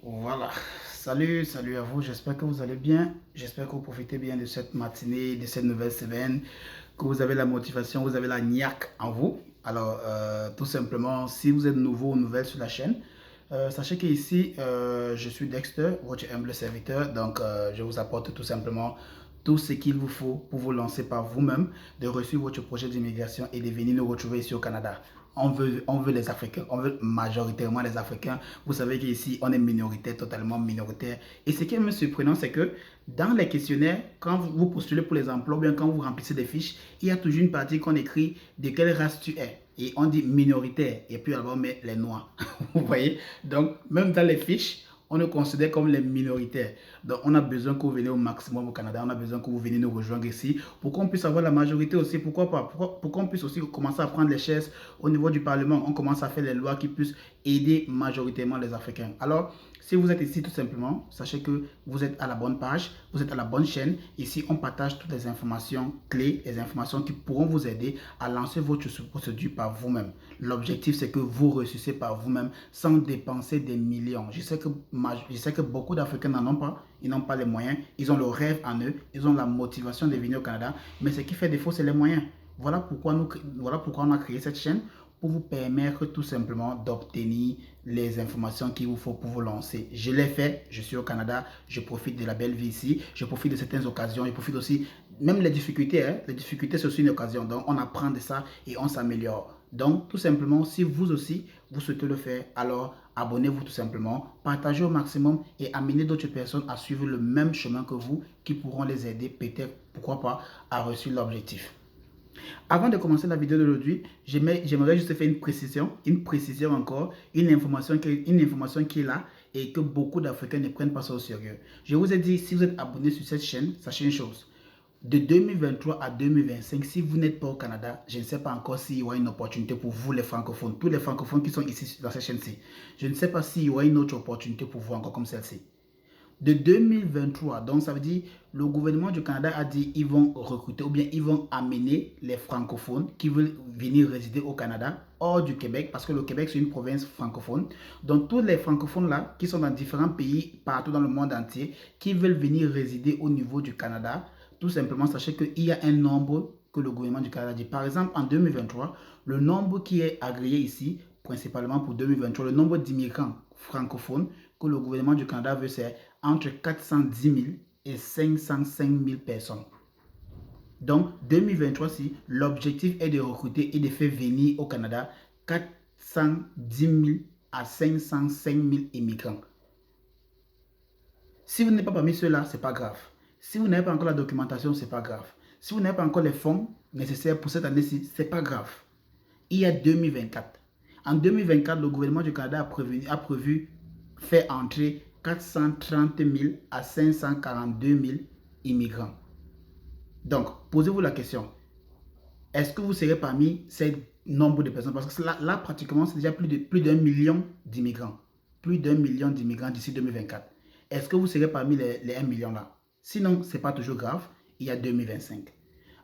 Voilà. Salut à vous. J'espère que vous allez bien. J'espère que vous profitez bien de cette matinée, de cette nouvelle semaine, que vous avez la motivation, vous avez la niaque en vous. Alors, tout simplement, si vous êtes nouveau ou nouvelle sur la chaîne, sachez qu'ici, je suis Dexter, votre humble serviteur. Donc, je vous apporte tout simplement tout ce qu'il vous faut pour vous lancer par vous-même, de réussir votre projet d'immigration et de venir nous retrouver ici au Canada. On veut les Africains, on veut majoritairement les Africains. Vous savez qu'ici, on est minoritaire, totalement minoritaire. Et ce qui est même surprenant, c'est que dans les questionnaires, quand vous postulez pour les emplois, ou bien quand vous remplissez des fiches, il y a toujours une partie qu'on écrit de quelle race tu es. Et on dit minoritaire. Et puis alors on met les noirs. Vous voyez? Donc, même dans les fiches, on nous considère comme les minoritaires. Donc, on a besoin que vous venez au maximum au Canada. On a besoin que vous venez nous rejoindre ici pour qu'on puisse avoir la majorité aussi. Pourquoi pas? Pour qu'on puisse aussi commencer à prendre les chaises au niveau du Parlement. On commence à faire les lois qui puissent aider majoritairement les Africains. Alors, si vous êtes ici tout simplement, sachez que vous êtes à la bonne page, vous êtes à la bonne chaîne. Ici, on partage toutes les informations clés, les informations qui pourront vous aider à lancer votre procédure par vous-même. L'objectif, c'est que vous réussissez par vous-même sans dépenser des millions. Je sais que beaucoup d'Africains n'en ont pas. Ils n'ont pas les moyens. Ils ont le rêve en eux. Ils ont la motivation de venir au Canada. Mais ce qui fait défaut, c'est les moyens. Voilà pourquoi on a créé cette chaîne pour vous permettre tout simplement d'obtenir les informations qu'il vous faut pour vous lancer. Je l'ai fait, je suis au Canada, je profite de la belle vie ici, je profite de certaines occasions, je profite aussi, même les difficultés, les difficultés c'est aussi une occasion, donc on apprend de ça et on s'améliore. Donc tout simplement, si vous aussi, vous souhaitez le faire, alors abonnez-vous tout simplement, partagez au maximum et amenez d'autres personnes à suivre le même chemin que vous qui pourront les aider peut-être, pourquoi pas, à réussir l'objectif. Avant de commencer la vidéo d'aujourd'hui, j'aimerais juste faire une précision encore, une information qui est là et que beaucoup d'Africains ne prennent pas ça au sérieux. Je vous ai dit, si vous êtes abonné sur cette chaîne, sachez une chose. De 2023 à 2025, si vous n'êtes pas au Canada, je ne sais pas encore s'il y aura une opportunité pour vous les francophones, tous les francophones qui sont ici dans cette chaîne-ci. Je ne sais pas s'il y aura une autre opportunité pour vous encore comme celle-ci de 2023. Donc, ça veut dire le gouvernement du Canada a dit qu'ils vont recruter ou bien ils vont amener les francophones qui veulent venir résider au Canada hors du Québec parce que le Québec, c'est une province francophone. Donc, tous les francophones là qui sont dans différents pays partout dans le monde entier qui veulent venir résider au niveau du Canada, tout simplement, sachez qu'il y a un nombre que le gouvernement du Canada dit. Par exemple, en 2023, le nombre qui est agréé ici, principalement pour 2023, le nombre d'immigrants francophones que le gouvernement du Canada veut, c'est entre 410 000 et 505 000 personnes. Donc, 2023, si l'objectif est de recruter et de faire venir au Canada 410 000 à 505 000 immigrants. Si vous n'êtes pas parmi ceux-là, ce n'est pas grave. Si vous n'avez pas encore la documentation, ce n'est pas grave. Si vous n'avez pas encore les fonds nécessaires pour cette année-ci, ce n'est pas grave. Il y a 2024. En 2024, le gouvernement du Canada a prévu faire entrer 430 000 à 542 000 immigrants. Donc, posez-vous la question. Est-ce que vous serez parmi ces nombres de personnes? Parce que là pratiquement, c'est déjà plus d'un million d'immigrants. Plus d'un million d'immigrants d'ici 2024. Est-ce que vous serez parmi les 1 million là? Sinon, ce n'est pas toujours grave. Il y a 2025.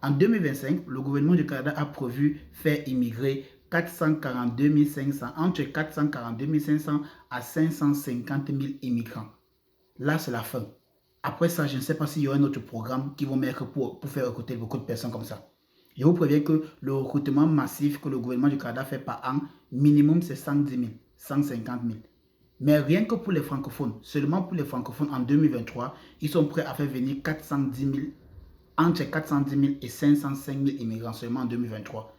En 2025, le gouvernement du Canada a prévu faire immigrer 442 500, entre 442 500 à 550 000 immigrants. Là, c'est la fin. Après ça, je ne sais pas s'il y aura un autre programme qui vont mettre pour faire recruter beaucoup de personnes comme ça. Je vous préviens que le recrutement massif que le gouvernement du Canada fait par an, minimum c'est 110 000, 150 000. Mais rien que pour les francophones, seulement pour les francophones en 2023, ils sont prêts à faire venir 410 000, entre 410 000 et 505 000 immigrants seulement en 2023.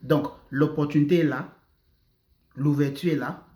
Donc, l'opportunité est là, l'ouverture est là,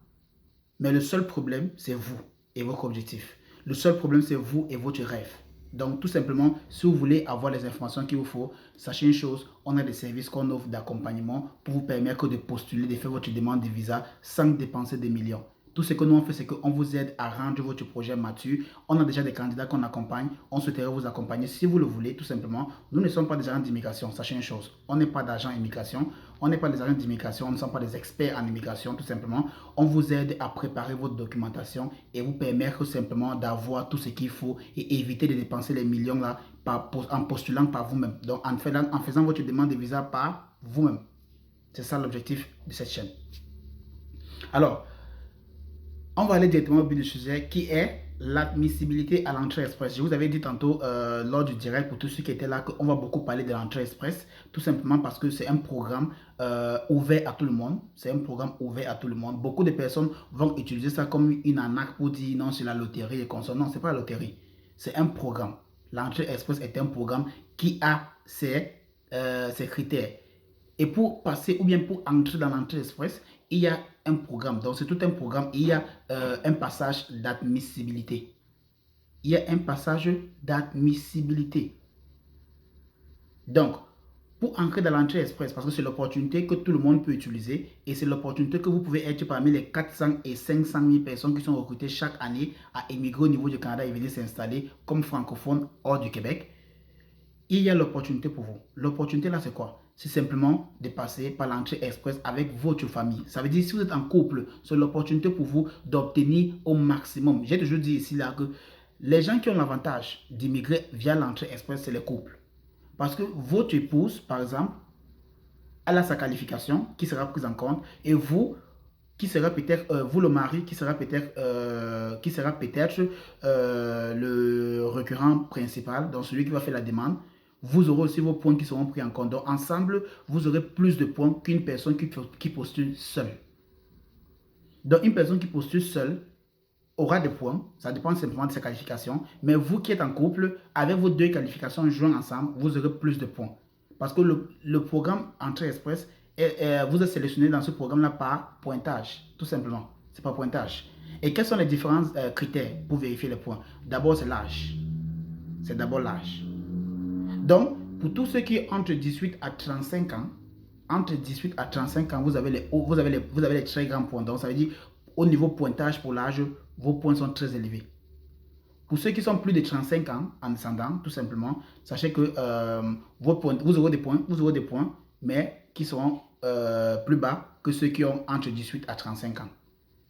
mais le seul problème, c'est vous et votre objectif. Le seul problème, c'est vous et votre rêve. Donc, tout simplement, si vous voulez avoir les informations qu'il vous faut, sachez une chose, on a des services qu'on offre d'accompagnement pour vous permettre de postuler, de faire votre demande de visa sans dépenser des millions. Tout ce que nous on fait, c'est qu'on vous aide à rendre votre projet mature. On a déjà des candidats qu'on accompagne. On souhaiterait vous accompagner si vous le voulez, tout simplement. Nous ne sommes pas des agents d'immigration. Sachez une chose, on n'est pas d'agents immigration. On n'est pas des agents d'immigration. On ne sommes pas des experts en immigration, tout simplement. On vous aide à préparer votre documentation et vous permettre simplement d'avoir tout ce qu'il faut et éviter de dépenser les millions là en postulant par vous-même. Donc, en faisant votre demande de visa par vous-même. C'est ça l'objectif de cette chaîne. Alors, On va aller directement au but du sujet qui est l'admissibilité à l'entrée express. Je vous avais dit tantôt lors du direct pour tous ceux qui étaient là qu'on va beaucoup parler de l'entrée express, tout simplement parce que c'est un programme ouvert à tout le monde. C'est un programme ouvert à tout le monde. Beaucoup de personnes vont utiliser ça comme une arnaque pour dire non, c'est la loterie et consorts. Non, c'est pas la loterie. C'est un programme. L'entrée express est un programme qui a ses critères. Et pour passer ou bien pour entrer dans l'entrée express, il y a un programme. Donc, c'est tout un programme. Il y a un passage d'admissibilité. Il y a un passage d'admissibilité. Donc, pour entrer dans l'entrée express, parce que c'est l'opportunité que tout le monde peut utiliser et c'est l'opportunité que vous pouvez être parmi les 400 et 500 000 personnes qui sont recrutées chaque année à émigrer au niveau du Canada et venir s'installer comme francophones hors du Québec. Il y a l'opportunité pour vous. L'opportunité là, c'est quoi? C'est simplement de passer par l'entrée express avec votre famille. Ça veut dire si vous êtes en couple, c'est l'opportunité pour vous d'obtenir au maximum. J'ai toujours dit ici là que les gens qui ont l'avantage d'immigrer via l'entrée express, c'est les couples. Parce que votre épouse, par exemple, elle a sa qualification qui sera prise en compte et vous, qui sera peut-être, vous le mari, qui sera peut-être le récurrent principal, donc celui qui va faire la demande, vous aurez aussi vos points qui seront pris en compte. Donc ensemble, vous aurez plus de points qu'une personne qui postule seule. Donc une personne qui postule seule aura des points, ça dépend simplement de ses qualifications, mais vous qui êtes en couple, avec vos deux qualifications jointes ensemble, vous aurez plus de points. Parce que le programme Entrée Express, vous êtes sélectionné dans ce programme-là par pointage, tout simplement. C'est par pointage. Et quels sont les différents critères pour vérifier les points? D'abord, c'est l'âge. C'est d'abord l'âge. Donc, pour tous ceux qui ont entre 18 à 35 ans, entre 18 à 35 ans, vous avez les très grands points. Donc, ça veut dire, au niveau pointage pour l'âge, vos points sont très élevés. Pour ceux qui sont plus de 35 ans, en descendant, tout simplement, sachez que vous aurez des points, mais qui seront plus bas que ceux qui ont entre 18 à 35 ans.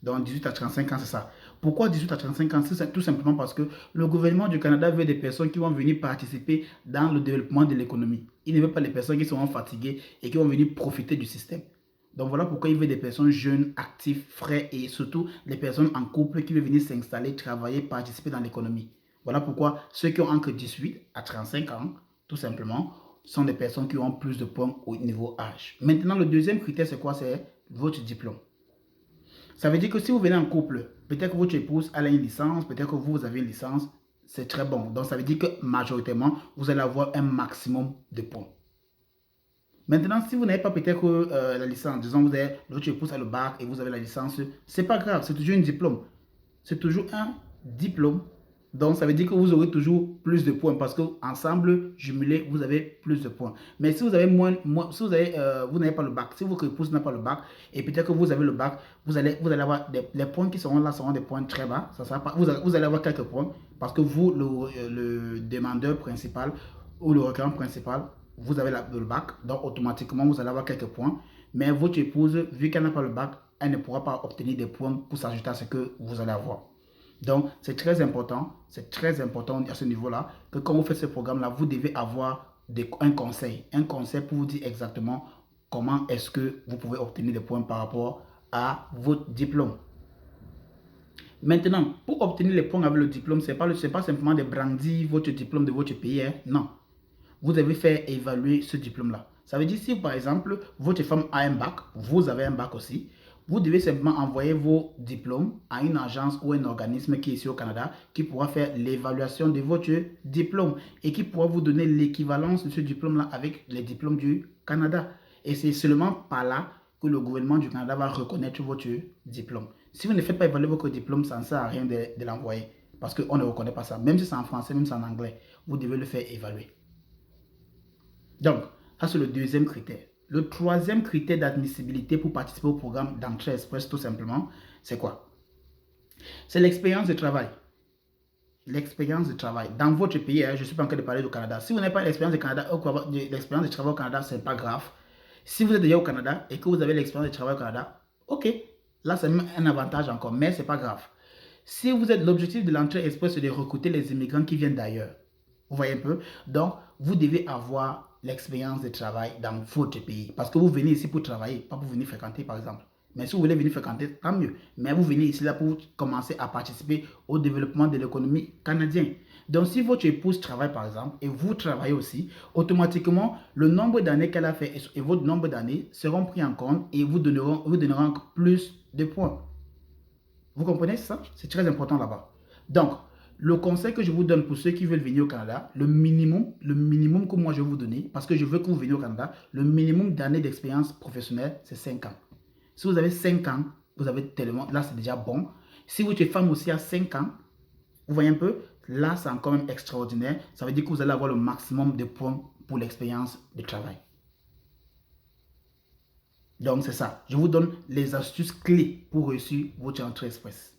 Donc 18 à 35 ans, c'est ça. Pourquoi 18 à 35 ans? C'est tout simplement parce que le gouvernement du Canada veut des personnes qui vont venir participer dans le développement de l'économie. Il ne veut pas les personnes qui seront fatiguées et qui vont venir profiter du système. Donc voilà pourquoi il veut des personnes jeunes, actives, frais et surtout les personnes en couple qui veulent venir s'installer, travailler, participer dans l'économie. Voilà pourquoi ceux qui ont entre 18 à 35 ans, tout simplement, sont des personnes qui ont plus de points au niveau âge. Maintenant, le deuxième critère, c'est quoi? C'est votre diplôme. Ça veut dire que si vous venez en couple, peut-être que votre épouse a une licence, peut-être que vous avez une licence, c'est très bon. Donc ça veut dire que majoritairement, vous allez avoir un maximum de points. Maintenant, si vous n'avez pas peut-être la licence, disons vous avez votre épouse a le bac et vous avez la licence, c'est pas grave, c'est toujours un diplôme. C'est toujours un diplôme. Donc, ça veut dire que vous aurez toujours plus de points parce que ensemble, jumelé, vous avez plus de points. Mais si vous avez si vous n'avez pas le bac, si votre épouse n'a pas le bac et peut-être que vous avez le bac, vous allez avoir les points qui seront là seront des points très bas. Ça sera pas, vous allez avoir quelques points parce que vous, le demandeur principal ou le requérant principal, vous avez le bac. Donc, automatiquement, vous allez avoir quelques points. Mais votre épouse, vu qu'elle n'a pas le bac, elle ne pourra pas obtenir des points pour s'ajouter à ce que vous allez avoir. Donc, c'est très important à ce niveau-là, que quand vous faites ce programme-là, vous devez avoir un conseil pour vous dire exactement comment est-ce que vous pouvez obtenir des points par rapport à votre diplôme. Maintenant, pour obtenir les points avec le diplôme, ce n'est pas simplement de brandir votre diplôme de votre pays, hein, non. Vous devez faire évaluer ce diplôme-là. Ça veut dire si, par exemple, votre femme a un bac, vous avez un bac aussi, vous devez simplement envoyer vos diplômes à une agence ou un organisme qui est ici au Canada qui pourra faire l'évaluation de votre diplôme et qui pourra vous donner l'équivalence de ce diplôme-là avec les diplômes du Canada. Et c'est seulement par là que le gouvernement du Canada va reconnaître votre diplôme. Si vous ne faites pas évaluer votre diplôme, ça ne sert à rien de l'envoyer parce qu'on ne reconnaît pas ça. Même si c'est en français, même si c'est en anglais, vous devez le faire évaluer. Donc, ça c'est le deuxième critère. Le troisième critère d'admissibilité pour participer au programme d'entrée express, tout simplement, c'est quoi? C'est l'expérience de travail. L'expérience de travail. Dans votre pays, je ne suis pas en train de parler du Canada. Si vous n'avez pas l'expérience de travail au Canada, ce n'est pas grave. Si vous êtes déjà au Canada et que vous avez l'expérience de travail au Canada, ok, là c'est un avantage encore, mais ce n'est pas grave. Si vous êtes l'objectif de l'entrée express, c'est de recruter les immigrants qui viennent d'ailleurs. Vous voyez un peu? Donc, vous devez avoir l'expérience de travail dans votre pays. Parce que vous venez ici pour travailler, pas pour venir fréquenter, par exemple. Mais si vous voulez venir fréquenter, tant mieux. Mais vous venez ici là pour commencer à participer au développement de l'économie canadienne. Donc, si votre épouse travaille, par exemple, et vous travaillez aussi, automatiquement, le nombre d'années qu'elle a fait et votre nombre d'années seront pris en compte et vous donneront encore plus de points. Vous comprenez ça? C'est très important là-bas. Donc, le conseil que je vous donne pour ceux qui veulent venir au Canada, le minimum que moi je vais vous donner, parce que je veux que vous veniez au Canada, le minimum d'années d'expérience professionnelle, c'est 5 ans. Si vous avez 5 ans, vous avez tellement, là c'est déjà bon. Si votre femme aussi a 5 ans, vous voyez un peu, là c'est encore même extraordinaire. Ça veut dire que vous allez avoir le maximum de points pour l'expérience de travail. Donc c'est ça. Je vous donne les astuces clés pour réussir votre entrée express.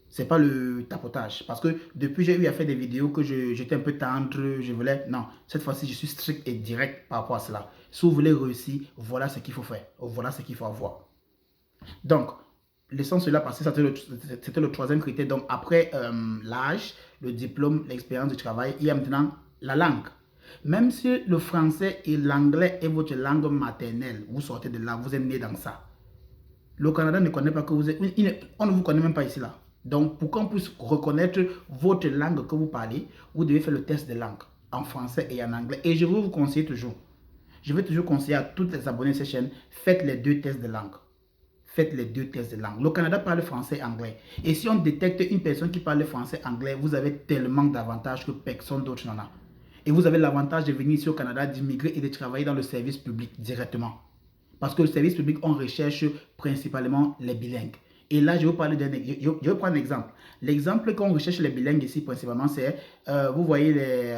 C'est pas le tapotage. Parce que depuis, j'ai eu à faire des vidéos que j'étais un peu tendre, je voulais... Non, cette fois-ci, je suis strict et direct par rapport à cela. Si vous voulez réussir, voilà ce qu'il faut faire. Voilà ce qu'il faut avoir. Donc, laissons cela passer, c'était le troisième critère. Donc, après l'âge, le diplôme, l'expérience du travail, il y a maintenant la langue. Même si le français et l'anglais est votre langue maternelle, vous sortez de là, vous êtes né dans ça. Le Canada ne connaît pas que vous êtes... On ne vous connaît même pas ici là. Donc, pour qu'on puisse reconnaître votre langue que vous parlez, vous devez faire le test de langue en français et en anglais. Et je vais vous conseiller toujours. Je vais toujours conseiller à tous les abonnés de cette chaîne, faites les deux tests de langue. Faites les deux tests de langue. Le Canada parle français et anglais. Et si on détecte une personne qui parle français et anglais, vous avez tellement d'avantages que personne d'autre n'en a. Et vous avez l'avantage de venir ici au Canada, d'immigrer et de travailler dans le service public directement. Parce que le service public, on recherche principalement les bilingues. Et là, je vais vous parler je vais prendre un exemple. L'exemple qu'on recherche les bilingues ici, principalement, c'est, vous voyez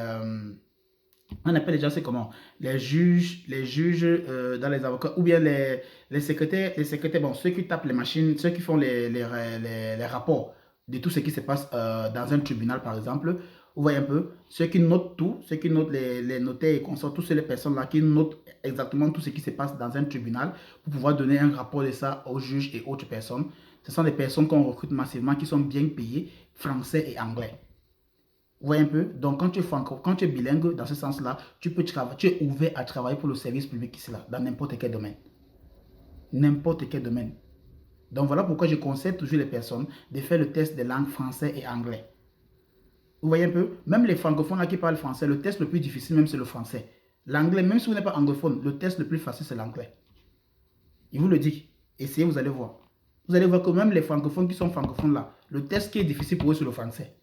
on appelle les gens, c'est comment? Les juges dans les avocats, ou bien les secrétaires, bon, ceux qui tapent les machines, ceux qui font les rapports de tout ce qui se passe dans un tribunal, par exemple. Vous voyez un peu, ceux qui notent tout, ceux qui notent les notaires et consorts, toutes ces personnes-là qui notent exactement tout ce qui se passe dans un tribunal pour pouvoir donner un rapport de ça aux juges et autres personnes. Ce sont des personnes qu'on recrute massivement, qui sont bien payées, français et anglais. Vous voyez un peu? Donc, quand tu es bilingue, dans ce sens-là, tu es ouvert à travailler pour le service public ici, là, dans n'importe quel domaine. N'importe quel domaine. Donc, voilà pourquoi je conseille toujours les personnes de faire le test de langue français et anglais. Vous voyez un peu? Même les francophones là qui parlent français, le test le plus difficile même c'est le français. L'anglais, même si vous n'êtes pas anglophone, le test le plus facile c'est l'anglais. Il vous le dit. Essayez, vous allez voir. Vous allez voir que même les francophones qui sont francophones là, le test qui est difficile pour eux c'est le français.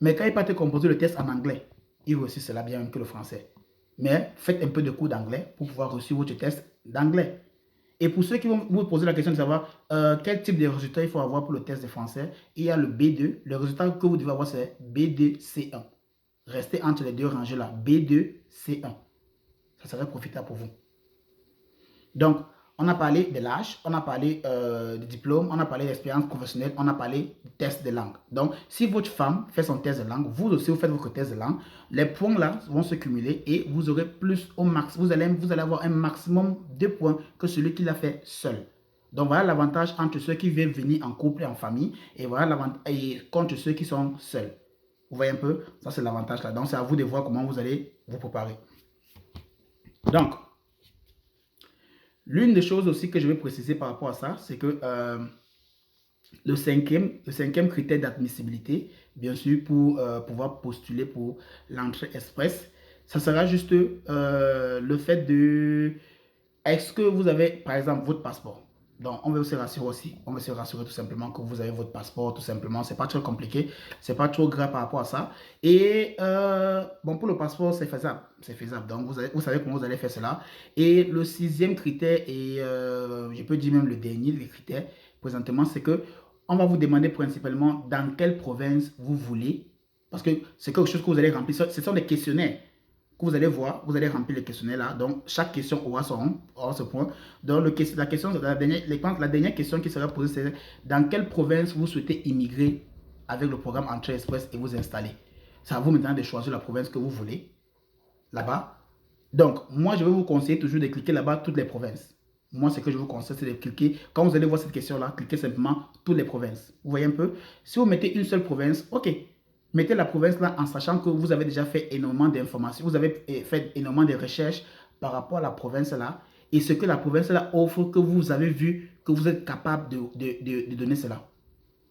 Mais quand ils partent composer le test en anglais, ils aussi c'est là bien même que le français. Mais faites un peu de cours d'anglais pour pouvoir réussir votre test d'anglais. Et pour ceux qui vont vous poser la question de savoir quel type de résultat il faut avoir pour le test de français, il y a le B2. Le résultat que vous devez avoir, c'est B2C1. Restez entre les deux rangées là. B2C1. Ça serait profitable pour vous. Donc, on a parlé de l'âge, on a parlé du diplôme, on a parlé d'expérience professionnelle, on a parlé du test de langue. Donc, si votre femme fait son test de langue, vous aussi vous faites votre test de langue, les points là vont se cumuler et vous aurez plus au max. Vous allez avoir un maximum de points que celui qui l'a fait seul. Donc, voilà l'avantage entre ceux qui veulent venir en couple et en famille et voilà l'avantage contre ceux qui sont seuls. Vous voyez un peu? Ça, c'est l'avantage là. Donc, c'est à vous de voir comment vous allez vous préparer. Donc, l'une des choses aussi que je vais préciser par rapport à ça, c'est que le cinquième critère d'admissibilité, bien sûr, pour pouvoir postuler pour l'entrée express, ça sera juste le fait de... Est-ce que vous avez, par exemple, votre passeport? Donc, on veut se rassurer aussi. On veut se rassurer tout simplement que vous avez votre passeport, tout simplement. C'est pas trop compliqué. C'est pas trop grave par rapport à ça. Et, bon, pour le passeport, c'est faisable. C'est faisable. Donc, vous savez comment vous allez faire cela. Et le sixième critère, et je peux dire même le dernier des critères, présentement, c'est que on va vous demander principalement dans quelle province vous voulez. Parce que c'est quelque chose que vous allez remplir. Ce sont des questionnaires que vous allez voir, vous allez remplir le questionnaire là. Donc, chaque question aura ce point. Donc, la dernière question qui sera posée, c'est dans quelle province vous souhaitez immigrer avec le programme Entrée Express et vous installer. C'est à vous maintenant de choisir la province que vous voulez, là-bas. Donc, moi, je vais vous conseiller toujours de cliquer là-bas toutes les provinces. Moi, ce que je vous conseille, c'est de cliquer. Quand vous allez voir cette question-là, cliquez simplement toutes les provinces. Vous voyez un peu? Si vous mettez une seule province, ok. Mettez la province là en sachant que vous avez déjà fait énormément d'informations, vous avez fait énormément de recherches par rapport à la province là et ce que la province là offre, que vous avez vu, que vous êtes capable de donner cela.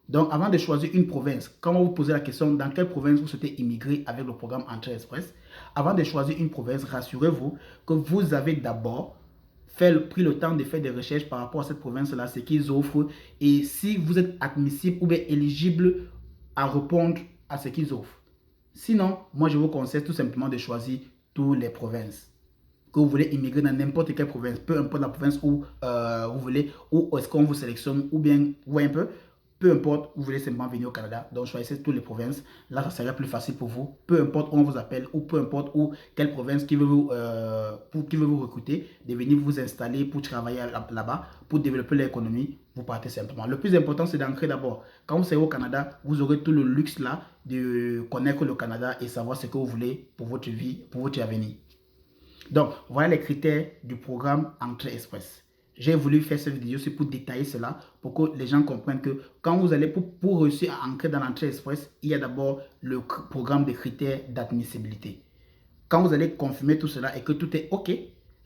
Donc, avant de choisir une province, quand vous posez la question dans quelle province vous souhaitez immigrer avec le programme Entrée Express, avant de choisir une province, rassurez-vous que vous avez d'abord pris le temps de faire des recherches par rapport à cette province-là, ce qu'ils offrent, et si vous êtes admissible ou bien éligible à répondre à ce qu'ils offrent. Sinon, moi je vous conseille tout simplement de choisir toutes les provinces. Que vous voulez immigrer dans n'importe quelle province, peu importe la province où vous voulez, où est-ce qu'on vous sélectionne, ou bien, vous voyez un peu importe, vous voulez simplement venir au Canada, donc choisissez toutes les provinces. Là, ça sera plus facile pour vous. Peu importe où on vous appelle, ou peu importe où, quelle province qui veut vous recruter, de venir vous installer pour travailler là-bas, pour développer l'économie, vous partez simplement. Le plus important, c'est d'ancrer d'abord. Quand vous serez au Canada, vous aurez tout le luxe là de connaître le Canada et savoir ce que vous voulez pour votre vie, pour votre avenir. Donc, voilà les critères du programme Entrée Express. J'ai voulu faire cette vidéo aussi pour détailler cela, pour que les gens comprennent que quand vous allez pour réussir à entrer dans l'Entrée Express, il y a d'abord le programme de critères d'admissibilité. Quand vous allez confirmer tout cela et que tout est OK,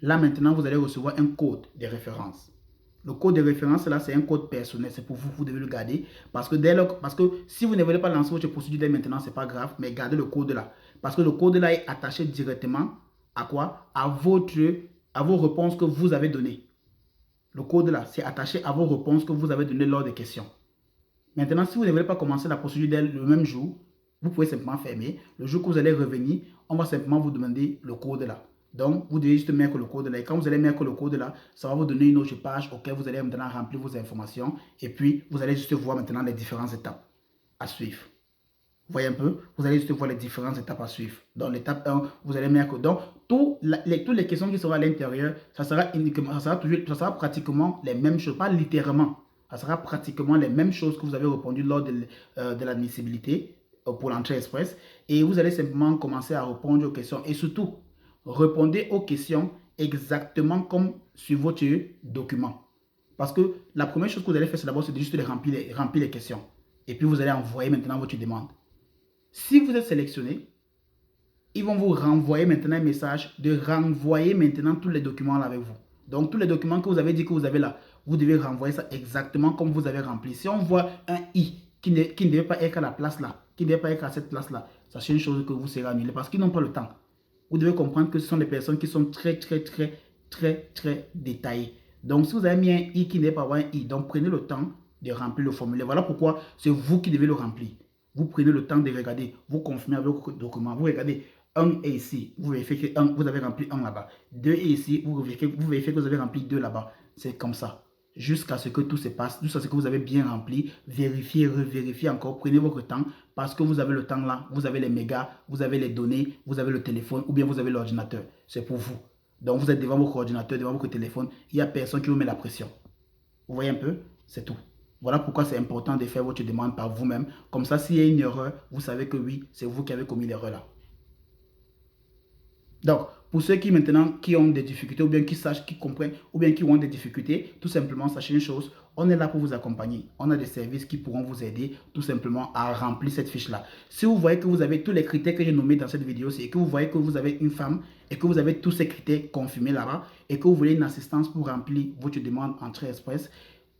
là maintenant vous allez recevoir un code de référence. Le code de référence là, c'est un code personnel, c'est pour vous, vous devez le garder. Parce que si vous ne voulez pas lancer votre procédure dès maintenant, c'est pas grave, mais gardez le code là. Parce que le code là est attaché directement à quoi? À vos réponses que vous avez données. Le code là, c'est attaché à vos réponses que vous avez données lors des questions. Maintenant, si vous ne voulez pas commencer la procédure le même jour, vous pouvez simplement fermer. Le jour que vous allez revenir, on va simplement vous demander le code là. Donc, vous devez juste mettre le code là. Et quand vous allez mettre le code là, ça va vous donner une autre page auquel vous allez maintenant remplir vos informations. Et puis, vous allez juste voir maintenant les différentes étapes à suivre. Vous voyez un peu, vous allez juste voir les différentes étapes à suivre. Dans l'étape 1, vous allez mettre donc toutes les questions qui seront à l'intérieur, ça sera pratiquement les mêmes choses, pas littéralement. Ça sera pratiquement les mêmes choses que vous avez répondu lors de l'admissibilité pour l'entrée express. Et vous allez simplement commencer à répondre aux questions. Et surtout, répondez aux questions exactement comme sur votre document. Parce que la première chose que vous allez faire, c'est d'abord juste de remplir les questions. Et puis vous allez envoyer maintenant votre demande. Si vous êtes sélectionné, ils vont vous renvoyer maintenant un message de renvoyer maintenant tous les documents là avec vous. Donc, tous les documents que vous avez dit que vous avez là, vous devez renvoyer ça exactement comme vous avez rempli. Si on voit un I qui ne devait pas être à la place là, qui ne devait pas être à cette place là, sachez une chose que vous serez annulé parce qu'ils n'ont pas le temps. Vous devez comprendre que ce sont des personnes qui sont très détaillées. Donc, si vous avez mis un I qui ne devait pas avoir un I, donc prenez le temps de remplir le formulaire. Voilà pourquoi c'est vous qui devez le remplir. Vous prenez le temps de regarder, vous confirmez avec vos documents, vous regardez 1 est ici, vous vérifiez que 1, vous avez rempli 1 là-bas. 2 est ici, vous vérifiez que vous avez rempli 2 là-bas. C'est comme ça. Jusqu'à ce que tout se passe, jusqu'à ce que vous avez bien rempli, vérifiez, revérifiez encore, prenez votre temps, parce que vous avez le temps là, vous avez les mégas, vous avez les données, vous avez le téléphone, ou bien vous avez l'ordinateur. C'est pour vous. Donc vous êtes devant votre ordinateur, devant votre téléphone, il n'y a personne qui vous met la pression. Vous voyez un peu? C'est tout. Voilà pourquoi c'est important de faire votre demande par vous-même. Comme ça, s'il y a une erreur, vous savez que oui, c'est vous qui avez commis l'erreur là. Donc, pour ceux qui ont des difficultés, ou bien qui sachent, qui comprennent, ou bien qui ont des difficultés, tout simplement, sachez une chose, on est là pour vous accompagner. On a des services qui pourront vous aider tout simplement à remplir cette fiche-là. Si vous voyez que vous avez tous les critères que j'ai nommés dans cette vidéo, et que vous voyez que vous avez une femme et que vous avez tous ces critères confirmés là-bas et que vous voulez une assistance pour remplir votre demande Entrée Express,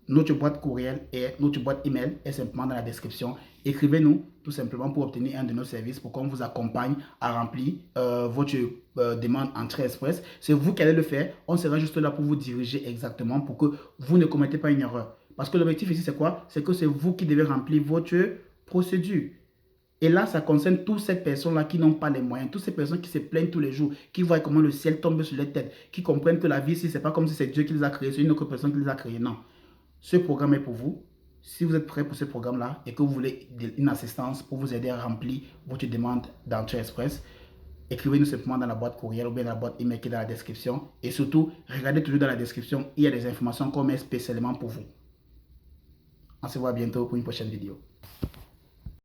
notre boîte courriel et notre boîte email est simplement dans la description. Écrivez-nous tout simplement pour obtenir un de nos services pour qu'on vous accompagne à remplir votre demande Entrée Express. C'est vous qui allez le faire. On sera juste là pour vous diriger exactement pour que vous ne commettez pas une erreur. Parce que l'objectif ici, c'est quoi? C'est que c'est vous qui devez remplir votre procédure. Et là, ça concerne toutes ces personnes-là qui n'ont pas les moyens, toutes ces personnes qui se plaignent tous les jours, qui voient comment le ciel tombe sur les têtes, qui comprennent que la vie ici, c'est pas comme si c'est Dieu qui les a créés, c'est une autre personne qui les a créés. Non. Ce programme est pour vous. Si vous êtes prêt pour ce programme-là et que vous voulez une assistance pour vous aider à remplir votre demande d'Entrée Express, écrivez-nous simplement dans la boîte courriel ou bien dans la boîte email qui est dans la description. Et surtout, regardez toujours dans la description, il y a des informations qu'on met spécialement pour vous. On se voit bientôt pour une prochaine vidéo.